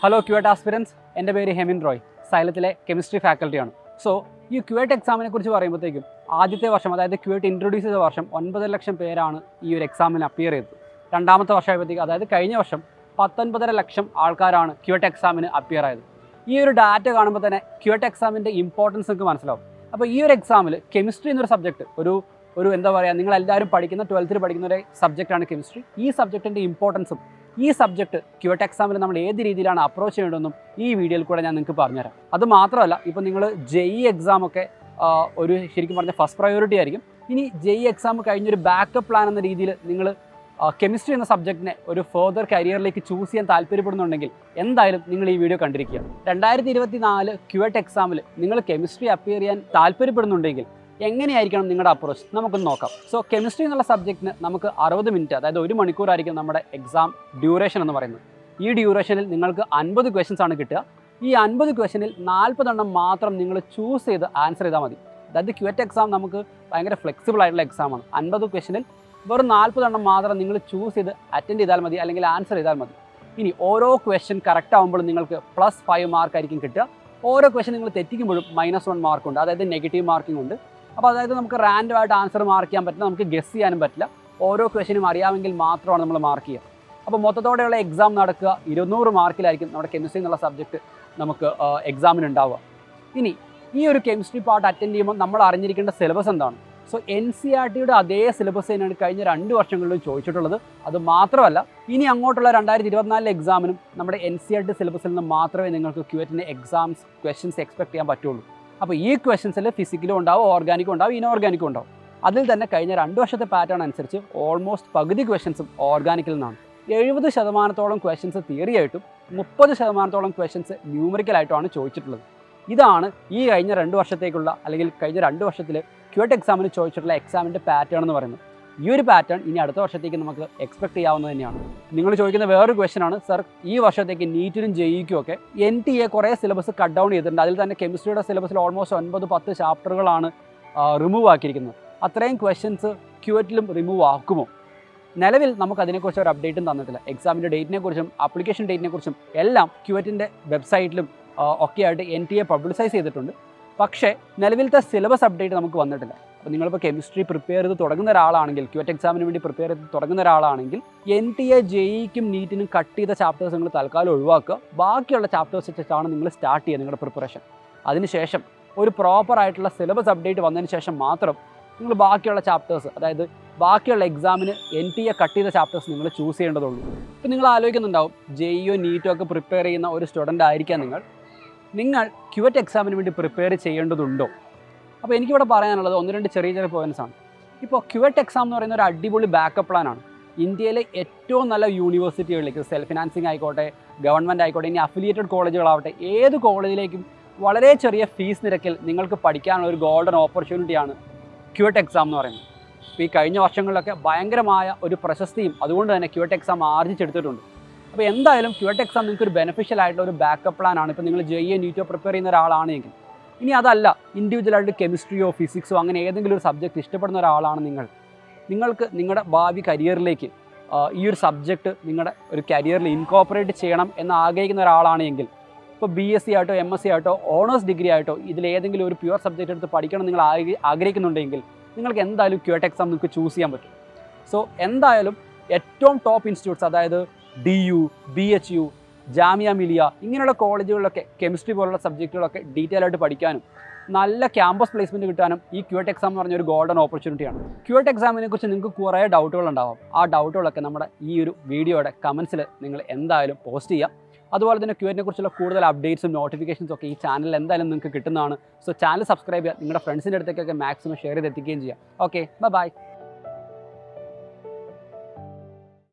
Hello ക്യുവേറ്റ് aspirants, എൻ്റെ പേര് Hemin Roy, സൈലത്തിലെ chemistry ഫാക്കൽറ്റിയാണ്. So ഈ ക്യുവേറ്റ് എക്സാമിനെ കുറിച്ച് പറയുമ്പോഴത്തേക്കും ആദ്യത്തെ വർഷം, അതായത് ക്യുവേറ്റ് ഇൻട്രൊഡ്യൂസ് ചെയ്ത വർഷം 9 ലക്ഷം പേരാണ് ഈ ഒരു എക്സാമിന് അപ്പിയർ ചെയ്തത്. രണ്ടാമത്തെ വർഷമായപ്പോഴത്തേക്ക്, അതായത് കഴിഞ്ഞ വർഷം 19.5 ലക്ഷം ആൾക്കാരാണ് ക്യുവേറ്റ് എക്സാമിന് അപ്പിയർ ആയത്. ഈ ഒരു ഡാറ്റ കാണുമ്പോൾ തന്നെ ക്യുവേറ്റ് എക്സാമിൻ്റെ ഇമ്പോർട്ടൻസ് നിങ്ങൾക്ക് മനസ്സിലാവും. അപ്പോൾ ഈ ഒരു എക്സാമിൽ കെമിസ്ട്രി എന്നൊരു സബ്ജക്റ്റ് ഒരു എന്താ പറയുക, നിങ്ങളെല്ലാവരും പഠിക്കുന്ന 12th പഠിക്കുന്ന ഒരു സബ്ജക്റ്റാണ് കെമിസ്ട്രി. ഈ സബ്ജക്റ്റിൻ്റെ ഇമ്പോർട്ടൻസും ഈ സബ്ജക്റ്റ് ക്യുവേറ്റ് എക്സാമിൽ നമ്മൾ ഏത് രീതിയിലാണ് അപ്രോച്ച് ചെയ്യേണ്ടതെന്നും ഈ വീഡിയോയിൽ കൂടെ ഞാൻ നിങ്ങൾക്ക് പറഞ്ഞുതരാം. അത് മാത്രമല്ല, ഇപ്പോൾ നിങ്ങൾ JEE എക്സാമൊക്കെ ഒരു ശരിക്കും പറഞ്ഞാൽ ഫസ്റ്റ് പ്രയോറിറ്റി ആയിരിക്കും. ഇനി JEE എക്സാം കഴിഞ്ഞൊരു ബാക്കപ്പ് പ്ലാൻ എന്ന രീതിയിൽ നിങ്ങൾ കെമിസ്ട്രി എന്ന സബ്ജക്റ്റിനെ ഒരു ഫർദർ കരിയറിലേക്ക് ചൂസ് ചെയ്യാൻ താല്പര്യപ്പെടുന്നുണ്ടെങ്കിൽ എന്തായാലും നിങ്ങൾ ഈ വീഡിയോ കണ്ടിരിക്കുക. 2024 ക്യുവേറ്റ് എക്സാമിൽ നിങ്ങൾ കെമിസ്ട്രി അപ്പിയർ ചെയ്യാൻ താല്പര്യപ്പെടുന്നുണ്ടെങ്കിൽ എങ്ങനെയായിരിക്കണം നിങ്ങളുടെ അപ്രോച്ച്, നമുക്കൊന്ന് നോക്കാം. സോ കെമിസ്ട്രി എന്നുള്ള സബ്ജക്റ്റിന് നമുക്ക് 60 മിനിറ്റ്, അതായത് 1 മണിക്കൂറായിരിക്കും നമ്മുടെ എക്സാം ഡ്യൂറേഷൻ എന്ന് പറയുന്നത്. ഈ ഡ്യൂറേഷനിൽ നിങ്ങൾക്ക് 50 ക്വസ്റ്റ്യൻസ് ആണ് കിട്ടുക. ഈ 50 ക്വസ്റ്റ്യനിൽ 40 എണ്ണം മാത്രം നിങ്ങൾ ചൂസ് ചെയ്ത് ആൻസർ ചെയ്താൽ മതി. അതായത് ക്യുവേറ്റ് എക്സാം നമുക്ക് ഭയങ്കര ഫ്ലെക്സിബിൾ ആയിട്ടുള്ള എക്സാമാണ്. 50 ക്വസ്റ്റ്യനിൽ വെറും 40 എണ്ണം മാത്രം നിങ്ങൾ ചൂസ് ചെയ്ത് അറ്റൻഡ് ചെയ്താൽ മതി, അല്ലെങ്കിൽ ആൻസർ ചെയ്താൽ മതി. ഇനി ഓരോ ക്വസ്റ്റ്യൻ കറക്റ്റ് ആകുമ്പോഴും നിങ്ങൾക്ക് +5 മാർക്ക് ആയിരിക്കും കിട്ടുക. ഓരോ ക്വസ്റ്റ്യൻ നിങ്ങൾ തെറ്റിക്കുമ്പോഴും -1 മാർക്കുണ്ട്, അതായത് നെഗറ്റീവ് മാർക്കിംഗ് ഉണ്ട്. അപ്പോൾ അതായത് നമുക്ക് റാൻഡം ആയിട്ട് ആൻസർ മാർക്ക് ചെയ്യാൻ പറ്റില്ല, നമുക്ക് ഗസ് ചെയ്യാനും പറ്റില്ല. ഓരോ ക്വസ്റ്റ്യനും അറിയാമെങ്കിൽ മാത്രമാണ് നമ്മൾ മാർക്ക് ചെയ്യുക. അപ്പോൾ മൊത്തത്തോടെയുള്ള എക്സാം നടക്കുക 200 മാർക്കിലായിരിക്കും നമ്മുടെ കെമിസ്ട്രി എന്നുള്ള സബ്ജക്റ്റ് നമുക്ക് എക്സാമിന് ഉണ്ടാവുക. ഇനി ഈ ഒരു കെമിസ്ട്രി പാർട്ട് അറ്റൻഡ് ചെയ്യുമ്പോൾ നമ്മൾ അറിഞ്ഞിരിക്കേണ്ട സിലബസ് എന്താണ്? സോ NCERTയുടെ അതേ സിലബസ് തന്നെയാണ് കഴിഞ്ഞ 2 വർഷങ്ങളിലും ചോദിച്ചിട്ടുള്ളത്. അത് മാത്രമല്ല, ഇനി അങ്ങോട്ടുള്ള 2024 എക്സാമിനും നമ്മുടെ NCERT സിലബസിൽ നിന്ന് മാത്രമേ നിങ്ങൾക്ക് ക്യുവേറ്റിൻ്റെ എക്സാംസ് ക്വസ്റ്റ്യൻസ് എക്സ്പെക്ട് ചെയ്യാൻ പറ്റുള്ളൂ. അപ്പോൾ ഈ ക്വസ്റ്റ്യൻസിൽ ഫിസിക്കലും ഉണ്ടാവും, ഓർഗാനിക്കും ഉണ്ടാവും, ഇനോർഗാനിക്കും ഉണ്ടാവും. അതിൽ തന്നെ കഴിഞ്ഞ 2 വർഷത്തെ പാറ്റേൺ അനുസരിച്ച് ഓൾമോസ്റ്റ് പകുതി ക്വസ്റ്റ്യൻസും ഓർഗാനിക്കിൽ നിന്നാണ്. 70% ക്വസ്റ്റ്യൻസ് തിയറി ആയിട്ടും 30% ക്വസ്റ്റ്യൻസ് ന്യൂമറിക്കലായിട്ടുമാണ് ചോദിച്ചിട്ടുള്ളത്. ഇതാണ് ഈ കഴിഞ്ഞ 2 വർഷത്തേക്കുള്ള, അല്ലെങ്കിൽ കഴിഞ്ഞ 2 വർഷത്തിൽ ക്യുവേറ്റ് എക്സാമിന് ചോദിച്ചിട്ടുള്ള എക്സാമിൻ്റെ പാറ്റേൺ എന്ന് പറയുന്നത്. ഈ ഒരു പാറ്റേൺ ഇനി അടുത്ത വർഷത്തേക്ക് നമുക്ക് എക്സ്പെക്ട് ചെയ്യാവുന്നത് തന്നെയാണ്. നിങ്ങൾ ചോദിക്കുന്ന വേറൊരു ക്വസ്റ്റ്യൻ ആണ്, സർ ഈ വർഷത്തേക്ക് നീറ്റിനും JEEക്കും ഒക്കെ NTA കുറേ സിലബസ് കട്ട് ഡൗൺ ചെയ്തിട്ടുണ്ട്. അതിൽ തന്നെ കെമിസ്ട്രിയുടെ സിലബസിൽ ഓൾമോസ്റ്റ് 9-10 ചാപ്റ്ററുകളാണ് റിമൂവ് ആക്കിയിരിക്കുന്നത്. അത്രയും ക്വസ്റ്റ്യൻസ് ക്യുവേറ്റിലും റിമൂവ് ആക്കുമോ? നിലവിൽ നമുക്ക് അതിനെക്കുറിച്ച് ഒരു അപ്ഡേറ്റും തന്നിട്ടില്ല. എക്സാമിൻ്റെ ഡേറ്റിനെ കുറിച്ചും ആപ്ലിക്കേഷൻ ഡേറ്റിനെ കുറിച്ചും എല്ലാം ക്യുവേറ്റിൻ്റെ വെബ്സൈറ്റിലും ഒക്കെ ആയിട്ട് NTA പബ്ലിസൈസ് ചെയ്തിട്ടുണ്ട്. പക്ഷേ നിലവിലത്തെ സിലബസ് അപ്ഡേറ്റ് നമുക്ക് വന്നിട്ടില്ല. അപ്പോൾ നിങ്ങളിപ്പോൾ കെമിസ്ട്രി പ്രിപ്പയർ ചെയ്ത് തുടങ്ങുന്ന ഒരാളാണെങ്കിൽ, ക്യുവേറ്റ് എക്സാമിന് വേണ്ടി പ്രിപ്പയർ ചെയ്ത് തുടങ്ങുന്ന ഒരാളാണെങ്കിൽ NTA JEEക്കും നീറ്റിനും കട്ട് ചെയ്ത ചാപ്റ്റേഴ്സ് നിങ്ങൾ തൽക്കാലം ഒഴിവാക്കുക. ബാക്കിയുള്ള ചാപ്റ്റേഴ്സ് വെച്ചിട്ടാണ് നിങ്ങൾ സ്റ്റാർട്ട് ചെയ്യുക നിങ്ങളുടെ പ്രിപ്പറേഷൻ. അതിനുശേഷം ഒരു പ്രോപ്പർ ആയിട്ടുള്ള സിലബസ് അപ്ഡേറ്റ് വന്നതിന് ശേഷം മാത്രം നിങ്ങൾ ബാക്കിയുള്ള ചാപ്റ്റേഴ്സ്, അതായത് ബാക്കിയുള്ള എക്സാമിന് NTA കട്ട് ചെയ്ത ചാപ്റ്റേഴ്സ് നിങ്ങൾ ചൂസ് ചെയ്യേണ്ടതുള്ളൂ. ഇപ്പോൾ നിങ്ങൾ ആലോചിക്കുന്നുണ്ടാവും, JEEയോ നീറ്റോ ഒക്കെ പ്രിപ്പയർ ചെയ്യുന്ന ഒരു സ്റ്റുഡൻ്റ് ആയിരിക്കാം നിങ്ങൾ ക്യുവേറ്റ് എക്സാമിന് വേണ്ടി പ്രിപ്പയർ ചെയ്യേണ്ടതുണ്ടോ? അപ്പോൾ എനിക്കിവിടെ പറയാനുള്ളത് 1-2 ചെറിയ പോയിൻറ്റ്സ് ആണ്. ഇപ്പോൾ ക്യുവേറ്റ് എക്സാം എന്ന് പറയുന്ന ഒരു അടിപൊളി ബാക്കപ്പ് പ്ലാനാണ്. ഇന്ത്യയിലെ ഏറ്റവും നല്ല യൂണിവേഴ്സിറ്റികളിലേക്ക്, സെൽഫ് ഫിനാൻസിങ് ആയിക്കോട്ടെ, ഗവൺമെൻറ് ആയിക്കോട്ടെ, ഇനി അഫിലിയേറ്റഡ് കോളേജുകളാവട്ടെ, ഏത് കോളേജിലേക്കും വളരെ ചെറിയ ഫീസ് നിരക്കിൽ നിങ്ങൾക്ക് പഠിക്കാനുള്ള ഒരു ഗോൾഡൻ ഓപ്പർച്യൂണിറ്റിയാണ് ക്യുവേറ്റ് എക്സാം എന്ന് പറയുന്നത്. ഇപ്പോൾ ഈ കഴിഞ്ഞ വർഷങ്ങളിലൊക്കെ ഭയങ്കരമായ ഒരു പ്രശസ്തിയും അതുകൊണ്ട് തന്നെ ക്യുവേറ്റ് എക്സാം ആർജിച്ചെടുത്തിട്ടുണ്ട്. അപ്പോൾ എന്തായാലും ക്യുവേറ്റ് എക്സാം നിങ്ങൾക്ക് ഒരു ബെനിഫിഷ്യൽ ആയിട്ടുള്ള ഒരു ബാക്കപ്പ് പ്ലാനാണ്. ഇപ്പോൾ നിങ്ങൾ JEE നീറ്റോ പ്രിപ്പയർ ചെയ്യുന്ന ഒരാളാണെങ്കിൽ, ഇനി അതല്ല, ഇൻഡിവിജ്വലായിട്ട് കെമിസ്ട്രിയോ ഫിസിക്സോ അങ്ങനെ ഏതെങ്കിലും ഒരു സബ്ജക്റ്റ് ഇഷ്ടപ്പെടുന്ന ഒരാളാണ് നിങ്ങൾക്ക് നിങ്ങളുടെ ഭാവി കരിയറിലേക്ക് ഈ ഒരു സബ്ജക്റ്റ് നിങ്ങളുടെ ഒരു കരിയറിൽ ഇൻകോപ്പറേറ്റ് ചെയ്യണം എന്ന് ആഗ്രഹിക്കുന്ന ഒരാളാണെങ്കിൽ, ഇപ്പോൾ BSc ആയിട്ടോ MSc ആയിട്ടോ ഓണേഴ്സ് ഡിഗ്രി ആയിട്ടോ ഇതിലേതെങ്കിലും ഒരു പ്യുവർ സബ്ജക്റ്റ് എടുത്ത് പഠിക്കണം നിങ്ങൾ ആഗ്രഹിക്കുന്നുണ്ടെങ്കിൽ നിങ്ങൾക്ക് എന്തായാലും ക്യുവേറ്റ് എക്സാം നിങ്ങൾക്ക് ചൂസ് ചെയ്യാൻ പറ്റും. സോ എന്തായാലും ഏറ്റവും ടോപ്പ് ഇൻസ്റ്റിറ്റ്യൂട്ട്സ്, അതായത് DU, BHU, ജാമിയ മിലിയ ഇങ്ങനെയുള്ള കോളേജുകളിലൊക്കെ കെമിസ്ട്രി പോലുള്ള സബ്ജക്റ്റുകളൊക്കെ ഡീറ്റെയിൽ ആയിട്ട് പഠിക്കാനും നല്ല ക്യാമ്പസ് പ്ലേസ്മെൻറ്റ് കിട്ടാനും ഈ ക്യുവേറ്റ് എക്സാം എന്ന് പറഞ്ഞ ഒരു ഗോൾഡൻ ഓപ്പർച്യൂണിറ്റിയാണ്. ക്യുവേറ്റ് എക്സാമിനെ കുറിച്ച് നിങ്ങൾക്ക് കുറേ ഡൗട്ടുകൾ ഉണ്ടാവും. ആ ഡൗട്ടുകളൊക്കെ നമ്മുടെ ഈ ഒരു വീഡിയോയുടെ കമൻസിൽ നിങ്ങൾ എന്തായാലും പോസ്റ്റ് ചെയ്യുക. അതുപോലെ തന്നെ ക്യുവേറ്റിനെ കുറിച്ചുള്ള കൂടുതൽ അപ്ഡേറ്റ്സും നോട്ടിഫിക്കേഷൻസും ഒക്കെ ഈ ചാനലിൽ എന്തായാലും നിങ്ങൾക്ക് കിട്ടുന്നതാണ്. സോ ചാനൽ സബ്സ്ക്രൈബ് ചെയ്യുക, നിങ്ങളുടെ ഫ്രണ്ട്സിൻ്റെ അടുത്തേക്കൊക്കെ മാക്സിമം ഷെയർ ചെയ്ത് എത്തിക്കുകയും ചെയ്യുക. Okay, by.